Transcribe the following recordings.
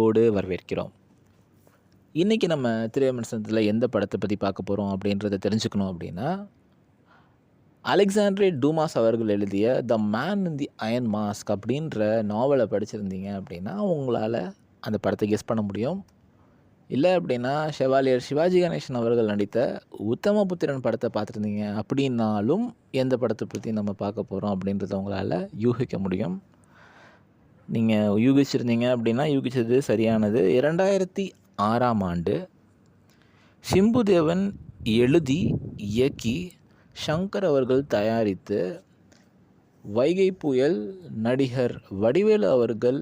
அன்போடு வரவேற்கிறோம். இன்றைக்கி நம்ம திரைவிமர்சனத்தில் எந்த படத்தை பற்றி பார்க்க போகிறோம் அப்படின்றத தெரிஞ்சுக்கணும் அப்படின்னா, அலெக்சாண்ட்ரே டூமாஸ் அவர்கள் எழுதிய the man in the iron mask அப்படின்ற நாவலை படிச்சிருந்தீங்க அப்படின்னா உங்களால் அந்த படத்தை கெஸ் பண்ண முடியும். இல்லை அப்படின்னா ஷெவாலியர் சிவாஜி கணேசன் அவர்கள் நடித்த உத்தமபுத்திரன் படத்தை பார்த்துருந்தீங்க அப்படின்னாலும் எந்த படத்தை பற்றி நம்ம பார்க்க போகிறோம் அப்படின்றத உங்களால் யூகிக்க முடியும். நீங்கள் யூகிச்சிருந்தீங்க அப்படின்னா யூகிச்சது சரியானது. 2006ஆம் ஆண்டு சிம்புதேவன் எழுதி இயக்கி ஷங்கர் அவர்கள் தயாரித்து வைகை புயல் நடிகர் வடிவேலு அவர்கள்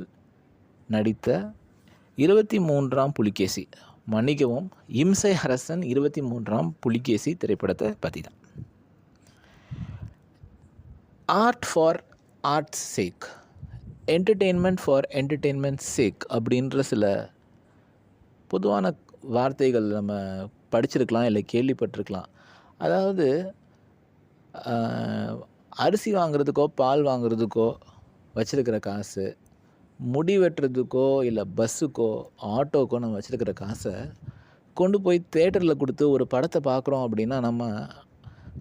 நடித்த 23ஆம் புலிகேசி, மன்னிக்கவும் இம்சை அரசன் 23ஆம் புலிகேசி திரைப்படத்தை பற்றி தான். Art for arts sake, entertainment for entertainment sake அப்படின்ற சில பொதுவான வார்த்தைகள் நம்ம படிச்சிருக்கலாம், இல்லை கேள்விப்பட்டிருக்கலாம். அதாவது அரிசி வாங்குறதுக்கோ பால் வாங்குறதுக்கோ வச்சுருக்கிற காசு, முடி வெட்டுறதுக்கோ இல்லை பஸ்ஸுக்கோ ஆட்டோக்கோ நம்ம வச்சுருக்கிற காசை கொண்டு போய் தேட்டரில் கொடுத்து ஒரு படத்தை பார்க்குறோம் அப்படின்னா நம்ம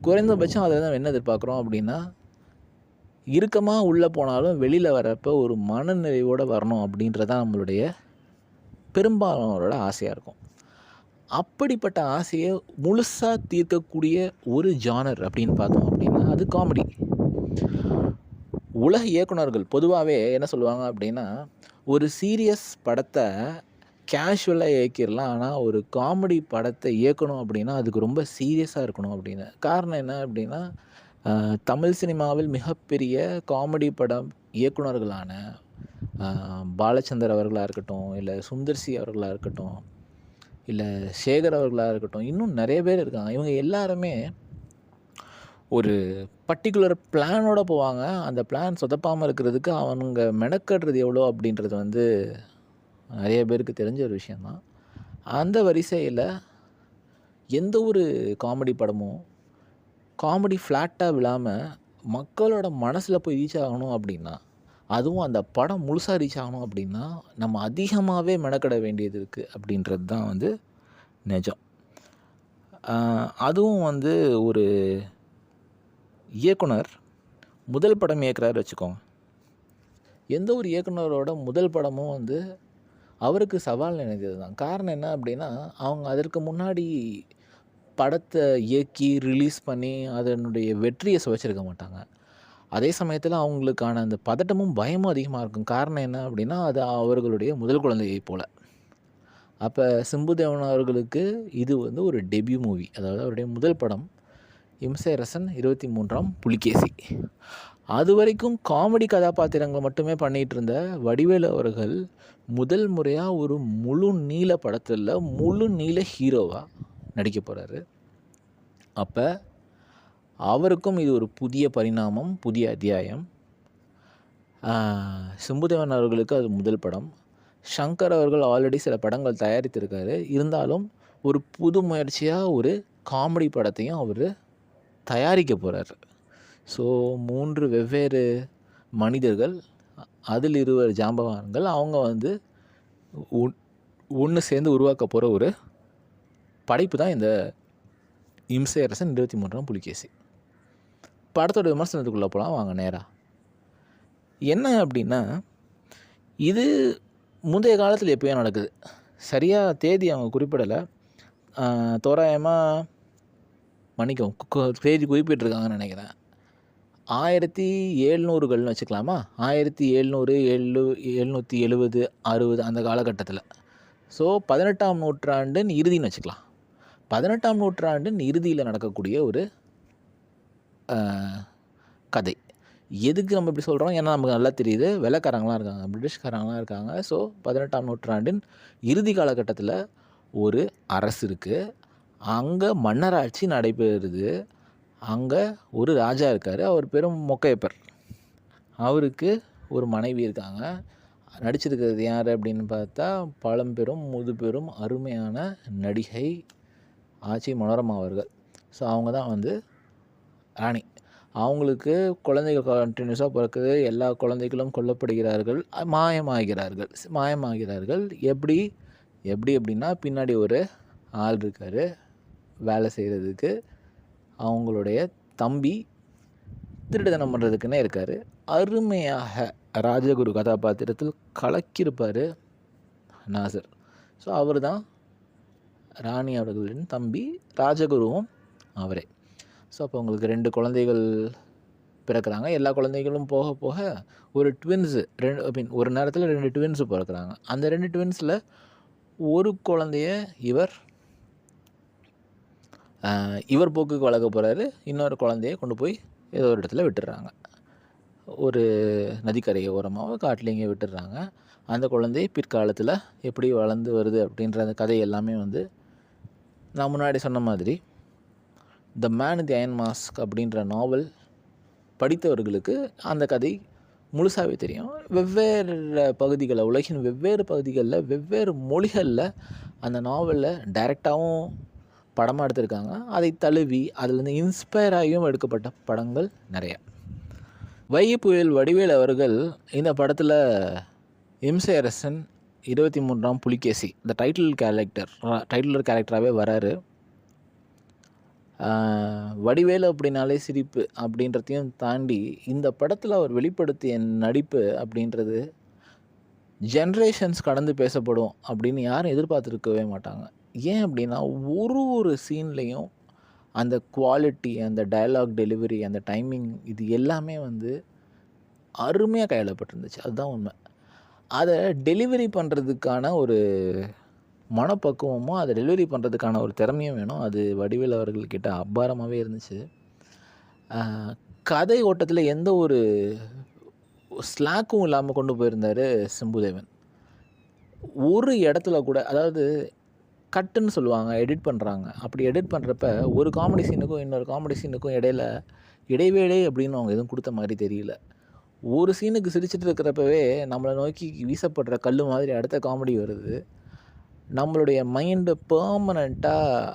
குறைந்தபட்சம் அதில் தான் என்ன எதிர்பார்க்குறோம் அப்படின்னா, இறுக்கமாக உள்ளே போனாலும் வெளியில் வரப்போ ஒரு மனநிறைவோடு வரணும் அப்படின்றதான் நம்மளுடைய பெரும்பாலானோரோட ஆசையாக இருக்கும். அப்படிப்பட்ட ஆசையை முழுசாக தீர்க்கக்கூடிய ஒரு ஜானர் அப்படின்னு பார்த்தோம் அப்படின்னா அது காமெடி. உலக இயக்குனர்கள் பொதுவாகவே என்ன சொல்லுவாங்க அப்படின்னா, ஒரு சீரியஸ் படத்தை கேஷுவலாக இயக்கிடலாம், ஆனால் ஒரு காமெடி படத்தை இயக்கணும் அப்படின்னா அதுக்கு ரொம்ப சீரியஸாக இருக்கணும் அப்படின்னு. காரணம் என்ன அப்படின்னா, தமிழ் சினிமாவில் மிகப்பெரிய காமெடி படம் இயக்குனர்களான பாலச்சந்தர் அவர்களாக இருக்கட்டும், இல்லை சுந்தர்சி அவர்களாக இருக்கட்டும், இல்லை சேகர் அவர்களாக இருக்கட்டும், இன்னும் நிறைய பேர் இருக்காங்க. இவங்க எல்லாருமே ஒரு பர்டிகுலர் பிளானோடு போவாங்க. அந்த பிளான் சொதப்பாமல் இருக்கிறதுக்கு அவங்க மெனக்கடுறது எவ்வளோ அப்படின்றது நிறைய பேருக்கு தெரிஞ்ச ஒரு விஷயந்தான். அந்த வரிசையில் எந்த ஒரு காமெடி படமும் காமெடி ஃப்ளாட்டாக விழாமல் மக்களோட மனசில் போய் ரீச் ஆகணும் அப்படின்னா, அதுவும் அந்த படம் முழுசாக ரீச் ஆகணும் அப்படின்னா நம்ம அதிகமாகவே மெனக்கட வேண்டியது இருக்குது அப்படின்றது தான் நிஜம். அதுவும் ஒரு இயக்குனர் முதல் படம் இயக்குறாரு வச்சுக்கோங்க. எந்த ஒரு இயக்குனரோட முதல் படமும் அவருக்கு சவால் நினைத்தது தான். காரணம் என்ன அப்படின்னா, அவங்க அதற்கு முன்னாடி படத்தை இயக்கி ரிலீஸ் பண்ணி அதனுடைய வெற்றியை சுவைச்சிருக்க மாட்டாங்க. அதே சமயத்தில் அவங்களுக்கான அந்த பதட்டமும் பயமும் அதிகமாக இருக்கும். காரணம் என்ன அப்படின்னா, அது அவர்களுடைய முதல் குழந்தையை போல். அப்போ சிம்புதேவன் அவர்களுக்கு இது ஒரு டெபியூ மூவி, அதாவது அவருடைய முதல் படம் இம்சை அரசன் 23ஆம் புலிகேசி. அது வரைக்கும் காமெடி கதாபாத்திரங்கள் மட்டுமே பண்ணிகிட்டு இருந்த வடிவேலு அவர்கள் முதல் முறையாக ஒரு முழு நீள படத்தில் முழு நீள ஹீரோவாக நடிக்க போகிறாரு. அப்போ அவருக்கும் இது ஒரு புதிய பரிணாமம், புதிய அத்தியாயம். சிம்புதேவன் அவர்களுக்கு அது முதல் படம். ஷங்கர் அவர்கள் ஆல்ரெடி சில படங்கள் தயாரித்திருக்காரு. இருந்தாலும் ஒரு புது முயற்சியாக ஒரு காமெடி படத்தையும் அவர் தயாரிக்க போகிறார். ஸோ 3 வெவ்வேறு மனிதர்கள், அதில் 20 ஜாம்பவான்கள், அவங்க ஒன்று சேர்ந்து உருவாக்க போகிற ஒரு படைப்பு தான் இந்த இம்சை அரசன் 23ஆம் புலிகேசி. படத்தோட விமர்சனத்துக்குள்ளே போகலாம் வாங்க நேராக. என்ன அப்படின்னா, இது முந்தைய காலத்தில் எப்போயோ நடக்குது. சரியாக தேதி அவங்க குறிப்பிடலை, தோராயமாக மன்னிக்கவும் தேதி குறிப்பிட்டிருக்காங்கன்னு நினைக்கிறேன். 1700கள்னு வச்சுக்கலாமா, 1700, 770, 60 அந்த காலகட்டத்தில். ஸோ 18ஆம் நூற்றாண்டின் இறுதின்னு வச்சுக்கலாம். 18ஆம் நூற்றாண்டின் இறுதியில் நடக்கக்கூடிய ஒரு கதை. எதுக்கு நம்ம இப்படி சொல்கிறோம்? ஏன்னா நமக்கு நல்லா தெரியுது, வெள்ளைக்காரங்களாம் இருக்காங்க, பிரிட்டிஷ்காரங்களாம் இருக்காங்க. ஸோ 18ஆம் நூற்றாண்டின் இறுதி காலகட்டத்தில் ஒரு அரசு இருக்குது, அங்கே மன்னராட்சி நடைபெறுது. அங்கே ஒரு ராஜா இருக்கார், அவர் பேரும் மொக்கையப்பர். அவருக்கு ஒரு மனைவி இருக்காங்க. நடிச்சிருக்கிறது யார் அப்படின்னு பார்த்தா பழம்பெரும் முதுபெரும் அருமையான நடிகை ஆச்சி மனோரமா அவர்கள். ஸோ அவங்க தான் ராணி. அவங்களுக்கு குழந்தைகள் கன்டினியூஸாக பிறக்குது. எல்லா குழந்தைகளும் கொல்லப்படுகிறார்கள். மாயமாகிறார்கள். எப்படி எப்படி அப்படின்னா, பின்னாடி ஒரு ஆள் இருக்கார் வேலை செய்கிறதுக்கு. அவங்களுடைய தம்பி திருட்டுத்தனம் பண்ணுறதுக்குன்னே இருக்கார். அருமையாக ராஜகுரு கதாபாத்திரத்தில் கலக்கியிருப்பார் நாசர். ஸோ அவர் தான் ராணி அவர்களின் தம்பி, ராஜகுருவும் அவரே. ஸோ அப்போ உங்களுக்கு 2 குழந்தைகள் பிறக்கிறாங்க. எல்லா குழந்தைகளும் போக போக ஒரு ட்வின்ஸு ஒரு நேரத்தில் 2 ட்வின்ஸு பிறக்கிறாங்க. அந்த 2 ட்வின்ஸில் ஒரு குழந்தைய இவர் போக்குக்கு வளர்க்க போகிறாரு. இன்னொரு குழந்தைய கொண்டு போய் ஏதோ ஒரு இடத்துல விட்டுடுறாங்க. ஒரு நதிக்கரையை ஓரமாக காட்டில் விட்டுடுறாங்க. அந்த குழந்தை பிற்காலத்தில் எப்படி வளர்ந்து வருது அப்படின்ற அந்த கதை எல்லாமே வந்து நான் முன்னாடி சொன்ன மாதிரி the man the iron mask அப்படின்ற நாவல் படித்தவர்களுக்கு அந்த கதை முழுசாகவே தெரியும். வெவ்வேறு பகுதிகளில், உலகின் வெவ்வேறு பகுதிகளில், வெவ்வேறு மொழிகளில் அந்த நாவலில் டைரெக்டாகவும் படமாக எடுத்திருக்காங்க. அதை தழுவி அதுலேருந்து இன்ஸ்பயர் ஆகியும் எடுக்கப்பட்ட படங்கள் நிறைய. வைகை புயல் வடிவேல் அவர்கள் இந்த படத்தில் இம்சை அரசன் 23ஆம் புலிகேசி இந்த டைட்டில் கேரக்டராகவே வராரு. வடிவேலு அப்படின்னாலே சிரிப்பு அப்படின்றதையும் தாண்டி இந்த படத்தில் அவர் வெளிப்படுத்திய நடிப்பு அப்படின்றது ஜென்ரேஷன்ஸ் கடந்து பேசப்படும் அப்படின்னு யாரும் எதிர்பார்த்துருக்கவே மாட்டாங்க. ஏன் அப்படின்னா ஒரு சீன்லேயும் அந்த குவாலிட்டி, அந்த டயலாக் டெலிவரி, அந்த டைமிங், இது எல்லாமே வந்து அருமையாக கையாளப்பட்டிருந்துச்சு. அதுதான் உண்மை. அதை டெலிவரி பண்ணுறதுக்கான ஒரு மனப்பக்குவமும், அதை டெலிவரி பண்ணுறதுக்கான ஒரு திறமையும் வேணும். அது வடிவேல் அவர்கள்கிட்ட அபாரமாகவே இருந்துச்சு. கதை ஓட்டத்தில் எந்த ஒரு ஸ்லாக்கும் இல்லாமல் கொண்டு போயிருந்தார் சிம்புதேவன். ஒரு இடத்துல கூட, அதாவது கட்டுன்னு சொல்லுவாங்க, எடிட் பண்ணுறாங்க. அப்படி எடிட் பண்ணுறப்ப ஒரு காமெடி சீனுக்கும் இன்னொரு காமெடி சீனுக்கும் இடைவேளை அப்படின்னு அவங்க எதுவும் கொடுத்த மாதிரி தெரியல. ஒரு சீனுக்கு சிரிச்சிட்டு இருக்கிறப்பவே நம்மளை நோக்கி வீசப்படுற கல் மாதிரி அடுத்த காமெடி வருது. நம்மளுடைய மைண்டு பெர்மனண்ட்டாக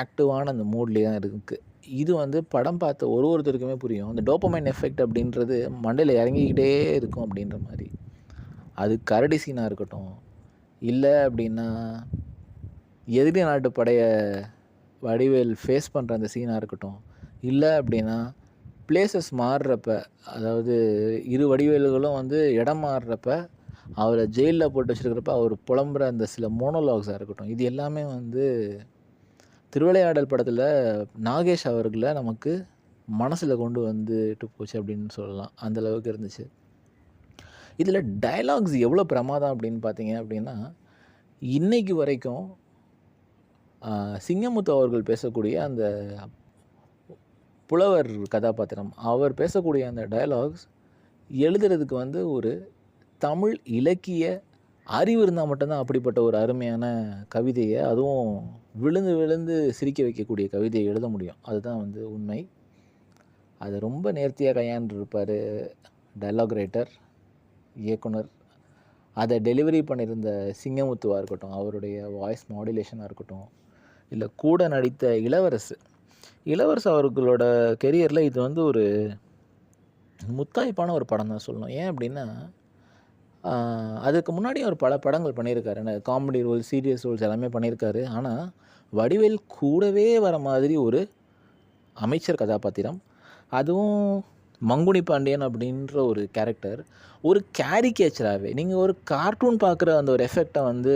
ஆக்டிவான அந்த மூட்லேயே தான் இருக்குது. இது வந்து படம் பார்த்த ஒருத்தருக்குமே புரியும். அந்த டோப்பமைன் எஃபெக்ட் அப்படின்றது மண்டையில் இறங்கிக்கிட்டே இருக்கும் அப்படின்ற மாதிரி. அது கரடி சீனாக இருக்கட்டும், இல்லை அப்படின்னா எதிரி நாட்டு படையை வடிவேல் ஃபேஸ் பண்ணுற அந்த சீனாக இருக்கட்டும், இல்லை அப்படின்னா பிளேசஸ் மாறுறப்ப, அதாவது இரு வடிவேலுகளும் வந்து இடம் மாறுறப்ப அவரை ஜெயிலில் போட்டு வச்சுருக்கிறப்ப அவர் புலம்புற அந்த சில மோனோலாக்ஸாக இருக்கட்டும், இது எல்லாமே வந்து திருவிளையாடல் படத்தில் நாகேஷ் அவர்களை நமக்கு மனசில் கொண்டு வந்துட்டு போச்சு அப்படின்னு சொல்லலாம். அந்தளவுக்கு இருந்துச்சு. இதில் டயலாக்ஸ் எவ்வளோ பிரமாதம் அப்படின்னு பார்த்தீங்க அப்படின்னா, இன்றைக்கு வரைக்கும் சிங்கமுத்து அவர்கள் பேசக்கூடிய அந்த புலவர் கதாபாத்திரம், அவர் பேசக்கூடிய அந்த டயலாக்ஸ் எழுதுறதுக்கு வந்து ஒரு தமிழ் இலக்கிய அறிவு இருந்தால் மட்டும்தான் அப்படிப்பட்ட ஒரு அருமையான கவிதையை, அதுவும் விழுந்து விழுந்து சிரிக்க வைக்கக்கூடிய கவிதையை எழுத முடியும். அதுதான் வந்து உண்மை. அதை ரொம்ப நேர்த்தியாக கையாண்டிருப்பார் டயலாக் ரைட்டர், இயக்குனர். அதை டெலிவரி பண்ணியிருந்த சிங்கமுத்துவாக இருக்கட்டும், அவருடைய வாய்ஸ் மாடுலேஷனாக இருக்கட்டும், இல்லை கூட நடித்த இளவரசு அவர்களோட கெரியரில் இது வந்து ஒரு முத்தாய்ப்பான ஒரு படம் தான் சொல்லணும். ஏன் அப்படின்னா, அதுக்கு முன்னாடி அவர் பல படங்கள் பண்ணியிருக்காரு. காமெடி ரோல், சீரியஸ் ரோல்ஸ் எல்லாமே பண்ணியிருக்காரு. ஆனால் வடிவேல் கூடவே வர மாதிரி ஒரு அமைச்சர் கதாபாத்திரம், அதுவும் மங்குனி பாண்டியன் அப்படின்ற ஒரு கேரக்டர், ஒரு கேரிகேச்சராகவே நீங்கள் ஒரு கார்ட்டூன் பார்க்குற அந்த ஒரு எஃபெக்டை வந்து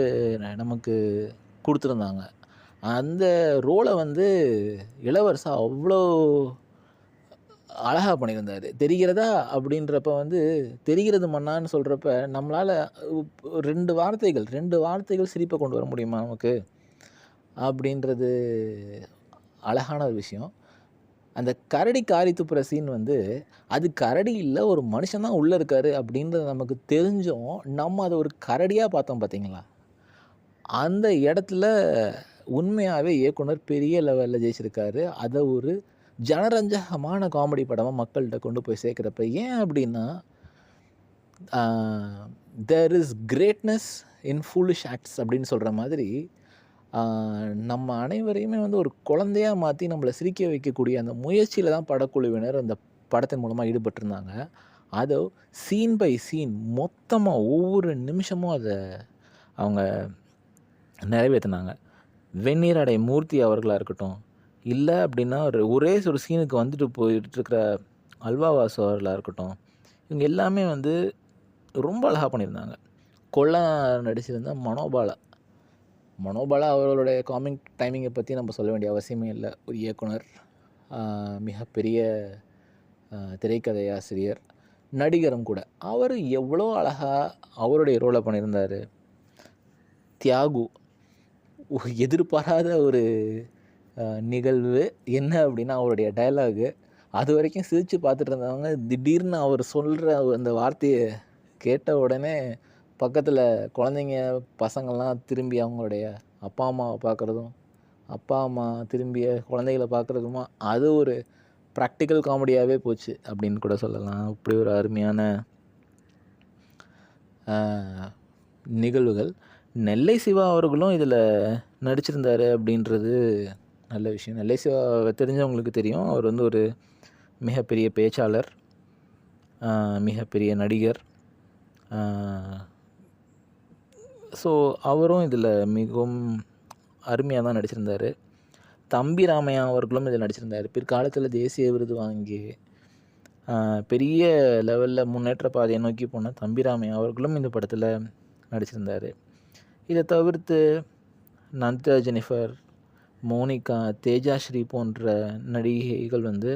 நமக்கு கொடுத்துருந்தாங்க. அந்த ரோலை வந்து இளவரசா அவ்வளோ அழகாக பண்ணியிருந்தார். தெரிகிறதா அப்படின்றப்ப வந்து தெரிகிறது மன்னான்னு சொல்கிறப்ப நம்மளால் 2 வார்த்தைகள் சிரிப்பை கொண்டு வர முடியுமா நமக்கு அப்படின்றது அழகான ஒரு விஷயம். அந்த கரடி காரி துப்புற சீன் வந்து அது கரடி இல்லை, ஒரு மனுஷன் தான் உள்ளே இருக்கார் அப்படின்றது நமக்கு தெரிஞ்சும் நம்ம அதை ஒரு கரடியாக பார்த்தோம் பார்த்தீங்களா? அந்த இடத்துல உண்மையாகவே இயக்குனர் பெரிய லெவலில் ஜெயிச்சிருக்காரு. அதை ஒரு ஜனரஞ்சகமான காமெடி படமாக மக்கள்கிட்ட கொண்டு போய் சேர்க்குறப்ப. ஏன் அப்படின்னா, there is greatness in foolish acts அப்படின்னு சொல்கிற மாதிரி, நம்ம அனைவரையுமே வந்து ஒரு குழந்தையாக மாற்றி நம்மளை சிரிக்க வைக்கக்கூடிய அந்த முயற்சியில் தான் படக்குழுவினர் அந்த படத்தின் மூலமாக ஈடுபட்டிருந்தாங்க. அதை சீன் பை சீன் மொத்தமாக ஒவ்வொரு நிமிஷமும் அதை அவங்க நிறைவேற்றினாங்க. வெந்நீராடை மூர்த்தி அவர்களாக இருக்கட்டும், இல்லை அப்படின்னா ஒரே ஒரு சீனுக்கு வந்துட்டு போயிட்டுருக்கிற அல்வா வாசு அவர்களாக இருக்கட்டும், இவங்க எல்லாமே வந்து ரொம்ப அழகாக பண்ணியிருந்தாங்க. கொல்லா நடிச்சிருந்த மனோபாலா அவர்களுடைய காமிக் டைமிங்கை பற்றி நம்ம சொல்ல வேண்டிய அவசியமே இல்லை. ஒரு இயக்குனர், மிகப்பெரிய திரைக்கதை ஆசிரியர், நடிகரும் கூட. அவர் எவ்வளோ அழகாக அவருடைய ரோலை பண்ணியிருந்தார். தியாகு எதிர்பாராத ஒரு நிகழ்வு என்ன அப்படின்னா, அவருடைய டயலாகு. அது வரைக்கும் சிரித்து பார்த்துட்டு இருந்தவங்க திடீர்னு அவர் சொல்கிற அந்த வார்த்தையை கேட்ட உடனே பக்கத்தில் குழந்தைங்க பசங்கள்லாம் திரும்பி அவங்களுடைய அப்பா அம்மாவை பார்க்குறதும், அப்பா அம்மா திரும்பிய குழந்தைகளை பார்க்குறதுமா, அது ஒரு ப்ராக்டிக்கல் காமெடியாகவே போச்சு அப்படின்னு கூட சொல்லலாம். அப்படி ஒரு அருமையான நிகழ்வுகள். நெல்லை சிவா அவர்களும் இதில் நடிச்சிருந்தார் அப்படின்றது நல்ல விஷயம். நெல்லை சிவா தெரிஞ்சவங்களுக்கு தெரியும். அவர் வந்து ஒரு மிகப்பெரிய பேச்சாளர், மிகப்பெரிய நடிகர். ஸோ அவரும் இதில் மிகவும் அருமையாக தான் நடிச்சிருந்தார். தம்பி ராமையா அவர்களும் இதில் நடிச்சிருந்தார். பிற்காலத்தில் தேசிய விருது வாங்கி பெரிய லெவலில் முன்னேற்ற பாதையை நோக்கி போன தம்பி ராமையா அவர்களும் இந்த படத்தில் நடிச்சிருந்தார். இதை தவிர்த்து நந்திதா ஜெனிஃபர், மோனிகா, தேஜாஸ்ரீ போன்ற நடிகைகள் வந்து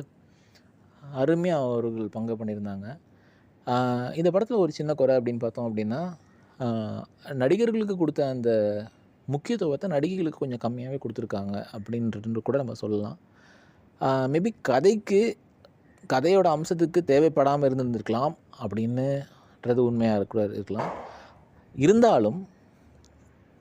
அருமையாக அவர்கள் பங்கு பண்ணியிருந்தாங்க. இந்த படத்தில் ஒரு சின்ன குறை அப்படின்னு பார்த்தோம் அப்படின்னா, நடிகர்களுக்கு கொடுத்த அந்த முக்கியத்துவத்தை நடிகைகளுக்கு கொஞ்சம் கம்மியாகவே கொடுத்துருக்காங்க அப்படின்றது கூட நம்ம சொல்லலாம். மேபி கதையோட அம்சத்துக்கு தேவைப்படாமல் இருந்திருக்கலாம் அப்படின்னுன்றது உண்மையாக இருக்கலாம். இருந்தாலும்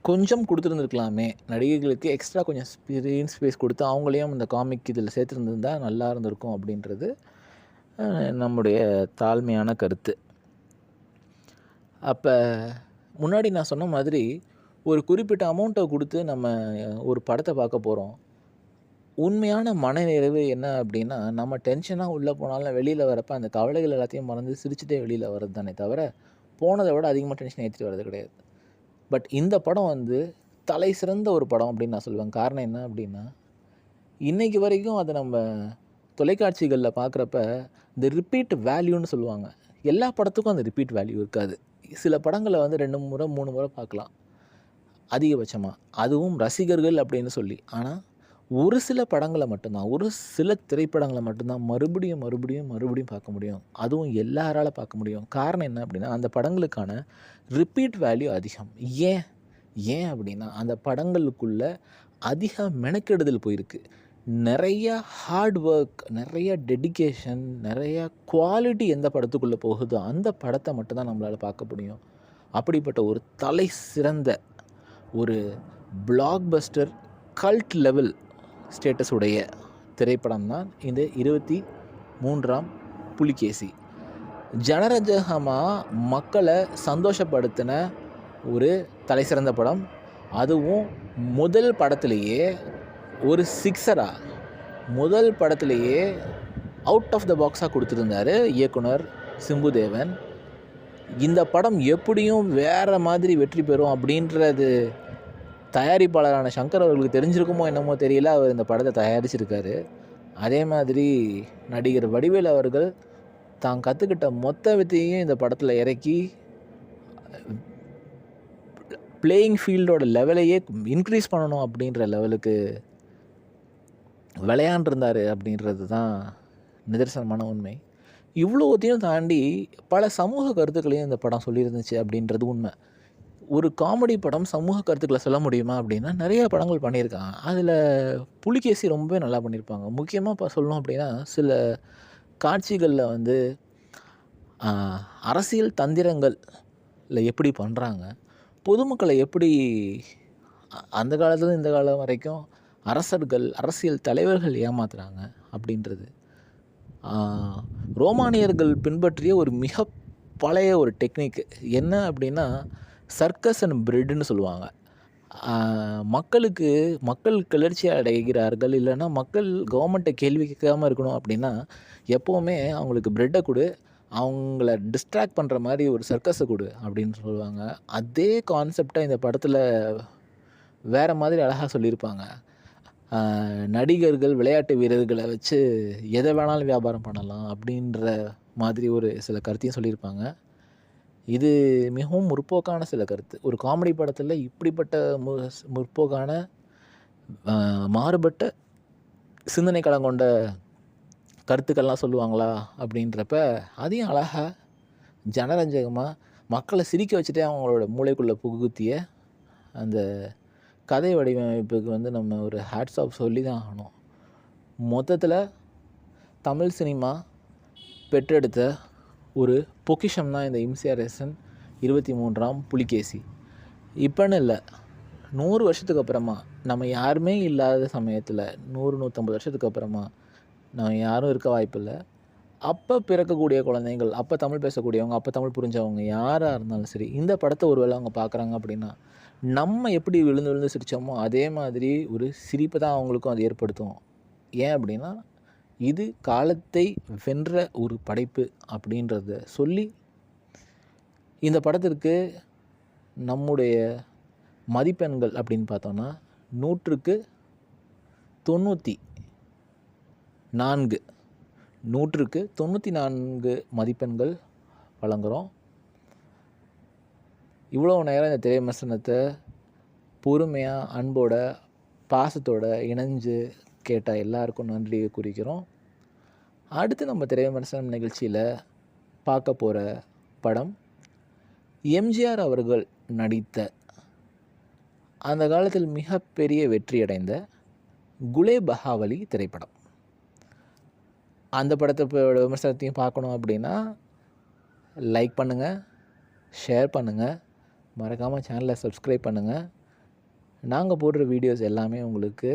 கொஞ்சம் கொடுத்துருந்துருக்கலாமே, நடிகைகளுக்கு எக்ஸ்ட்ரா கொஞ்சம் ஸ்க்ரீன் ஸ்பேஸ் கொடுத்து அவங்களையும் இந்த காமிக் இதில் சேர்த்துருந்துருந்தா நல்லா இருந்திருக்கும் அப்படின்றது நம்முடைய தாழ்மையான கருத்து. அப்போ முன்னாடி நான் சொன்ன மாதிரி ஒரு குறிப்பிட்ட அமௌண்ட்டை கொடுத்து நம்ம ஒரு படத்தை பார்க்க போகிறோம். உண்மையான மனநிறைவு என்ன அப்படின்னா, நம்ம டென்ஷனாக உள்ளே போனாலும் வெளியில் வரப்போ அந்த கவலைகள் எல்லாத்தையும் மறந்து சிரிச்சுட்டே வெளியில் வர்றது தானே தவிர, போனதை விட அதிகமாக டென்ஷன் ஏற்றிட்டு வர்றது கிடையாது. பட் இந்த படம் வந்து தலை சிறந்த ஒரு படம் அப்படின்னு நான் சொல்லுவேன். காரணம் என்ன அப்படின்னா, இன்றைக்கி வரைக்கும் அதை நம்ம தொலைக்காட்சிகளில் பார்க்குறப்ப இந்த ரிப்பீட் வேல்யூன்னு சொல்லுவாங்க. எல்லா படத்துக்கும் அந்த ரிப்பீட் வேல்யூ இருக்காது. சில படங்களை வந்து 2 முறை 3 முறை பார்க்கலாம் அதிகபட்சமாக, அதுவும் ரசிகர்கள் அப்படின்னு சொல்லி. ஆனால் ஒரு சில படங்களை மட்டும்தான், ஒரு சில திரைப்படங்களை மட்டும்தான் மறுபடியும் மறுபடியும் மறுபடியும் பார்க்க முடியும். அதுவும் எல்லாரால பார்க்க முடியும். காரணம் என்ன அப்படின்னா, அந்த படங்களுக்கான ரிப்பீட் வேல்யூ அதிகம். ஏன் அப்படின்னா, அந்த படங்களுக்குள்ள அதிக மெனக்கெடுதல் போயிருக்கு. நிறைய ஹார்ட் ஒர்க், நிறைய டெடிகேஷன், நிறைய குவாலிட்டி எந்த படத்துக்குள்ளே போகுதோ அந்த படத்தை மட்டும்தான் நம்மளால் பார்க்க முடியும். அப்படிப்பட்ட ஒரு தலை சிறந்த ஒரு black Bastar cult level status உடைய திரைப்படம் தான் இந்த 23ஆம் புலிகேசி. ஜனரஞ்சகமாக மக்களை சந்தோஷப்படுத்தின ஒரு தலை சிறந்த படம். அதுவும் முதல் படத்திலேயே ஒரு சிக்ஸராக, முதல் படத்திலேயே அவுட் ஆஃப் த பாக்ஸாக கொடுத்துருந்தார் இயக்குனர் சிம்புதேவன். இந்த படம் எப்படியும் வேறு மாதிரி வெற்றி பெறும் அப்படின்றது தயாரிப்பாளரான சங்கர் அவர்களுக்கு தெரிஞ்சிருக்குமோ என்னமோ தெரியல, அவர் இந்த படத்தை தயாரிச்சிருக்காரு. அதே மாதிரி நடிகர் வடிவேல் அவர்கள் தான் கற்றுக்கிட்ட மொத்த வித்தையும் இந்த படத்தில் இறக்கி பிளேயிங் ஃபீல்டோட லெவலையே இன்க்ரீஸ் பண்ணணும் அப்படின்ற லெவலுக்கு விளையாண்டுருந்தார் அப்படின்றது தான் நிதர்சனமான உண்மை. இவ்வளோத்தையும் தாண்டி பல சமூக கருத்துக்களையும் இந்த படம் சொல்லியிருந்துச்சு அப்படின்றது உண்மை. ஒரு காமெடி படம் சமூக கருத்துக்களை சொல்ல முடியுமா அப்படின்னா, நிறைய படங்கள் பண்ணியிருக்காங்க. அதில் புலிகேசி ரொம்பவே நல்லா பண்ணியிருப்பாங்க. முக்கியமாக இப்போ சொல்லணும் அப்படின்னா, சில காட்சிகளில் வந்து அரசியல் தந்திரங்களில் எப்படி பண்ணுறாங்க, பொதுமக்களை எப்படி அந்த காலத்துலேருந்து இந்த காலம் வரைக்கும் அரசர்கள், அரசியல் தலைவர்கள் ஏமாத்துறாங்க அப்படின்றது. ரோமானியர்கள் பின்பற்றிய ஒரு மிக பழைய ஒரு டெக்னிக் என்ன அப்படின்னா, சர்க்கஸ் அண்ட் பிரெட்டுன்னு சொல்லுவாங்க. மக்கள் கிளர்ச்சி அடைகிறார்கள். இல்லைன்னா மக்கள் கவர்மெண்ட்டை கேள்வி கேட்காம இருக்கணும் அப்படின்னா, எப்போவுமே அவங்களுக்கு பிரெட்ட குடு, அவங்கள டிஸ்ட்ராக்ட் பண்ணுற மாரி ஒரு சர்க்கஸை குடு அப்படின்னு சொல்லுவாங்க. அதே கான்செப்ட்ட இந்த படத்தில வேற மாதிரி அழகா சொல்லியிருப்பாங்க. நடிகர்கள், விளையாட்டு வீரர்கள வச்சு எத வேணாலும் வியாபாரம் பண்ணலாம் அப்படின்ற மாதிரி ஒரு சில கருத்தையும் சொல்லியிருப்பாங்க. இது மிகவும் முற்போக்கான சில கருத்து. ஒரு காமெடி படத்தில இப்படிப்பட்ட முற்போக்கான மாறுபட்ட சிந்தனை களம் கொண்ட கருத்துக்கள்லாம் சொல்லுவாங்களா அப்படின்றப்ப, அதையும் அழகா ஜனரஞ்சகமா மக்களை சிரிக்க வச்சுட்டே அவங்களோட மூளைக்குள்ள புகுத்திய அந்த கதை வடிவமைப்புக்கு வந்து நம்ம ஒரு ஹேட்ஸ் ஆஃப் சொல்லி தான் ஆகணும். மொத்தத்தில் தமிழ் சினிமா பெற்றெடுத்த ஒரு பொக்கிஷம் தான் இந்த இம்சிஆர்எஸ்என் 23ஆம் புலிகேசி. இப்போன்னு இல்லை, 100 வருஷத்துக்கு அப்புறமா, நம்ம யாருமே இல்லாத சமயத்தில் 100, 150 வருஷத்துக்கு அப்புறமா நம்ம யாரும் இருக்க வாய்ப்பில்லை. அப்போ பிறக்கக்கூடிய குழந்தைகள், அப்போ தமிழ் பேசக்கூடியவங்க, அப்போ தமிழ் புரிஞ்சவங்க யாராக இருந்தாலும் சரி, இந்த படத்தை ஒரு வேளை அவங்க பார்க்குறாங்க அப்படின்னா, நம்ம எப்படி விழுந்து விழுந்து சிரித்தோமோ அதே மாதிரி ஒரு சிரிப்பை தான் அவங்களுக்கும் அது ஏற்படுத்தும். ஏன் அப்படின்னா, இது காலத்தை வென்ற ஒரு படைப்பு அப்படின்றத சொல்லி, இந்த படத்திற்கு நம்முடைய மதிப்பெண்கள் அப்படின்னு பார்த்தோன்னா 100க்கு 94 100க்கு 94 மதிப்பெண்கள் வழங்குகிறோம். இவ்வளோ நேரம் இந்த திரை விமர்சனத்தை பொறுமையாக, அன்போட, பாசத்தோட இணைஞ்சு கேட்ட எல்லாருக்கும் நன்றியை குறிக்கிறோம். அடுத்து நம்ம திரை விமர்சனம் நிகழ்ச்சியில் பார்க்க போகிற படம் எம்ஜிஆர் அவர்கள் நடித்த, அந்த காலத்தில் மிகப்பெரிய வெற்றியடைந்த குலே பஹாவலி திரைப்படம். அந்த படத்தோட விமர்சனத்தையும் பார்க்கணும் அப்படின்னா லைக் பண்ணுங்கள், ஷேர் பண்ணுங்கள், மறக்காமல் சேனலை சப்ஸ்கிரைப் பண்ணுங்கள். நாங்கள் போடுற வீடியோஸ் எல்லாமே உங்களுக்கு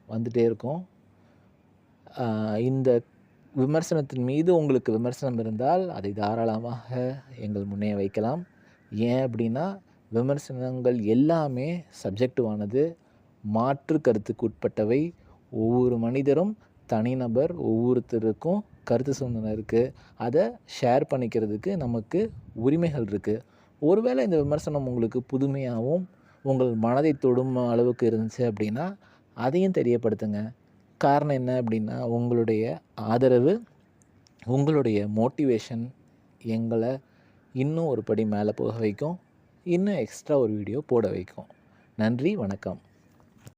வந்துகிட்டே இருக்கும். இந்த விமர்சனத்தின் மீது உங்களுக்கு விமர்சனம் இருந்தால் அதை தாராளமாக எங்கள் முன்னே வைக்கலாம். ஏன் அப்படின்னா, விமர்சனங்கள் எல்லாமே சப்ஜெக்டிவானது, மாற்று கருத்துக்கு உட்பட்டவை. ஒவ்வொரு மனிதரும் தனிநபர், ஒவ்வொருத்தருக்கும் கருத்து சுதந்திரம் இருக்குது. அதை ஷேர் பண்ணிக்கிறதுக்கு நமக்கு உரிமைகள் இருக்குது. ஒருவேளை இந்த விமர்சனம் உங்களுக்கு புதுமையாகவும் உங்கள் மனதை தொடும் அளவுக்கு இருந்துச்சு அப்படின்னா அதையும் தெரியப்படுத்துங்க. காரணம் என்ன அப்படின்னா, உங்களுடைய ஆதரவு, உங்களுடைய மோட்டிவேஷன் எங்களை இன்னும் ஒரு படி மேலே போக வைக்கும், இன்னும் எக்ஸ்ட்ரா ஒரு வீடியோ போட வைக்கும். நன்றி, வணக்கம்.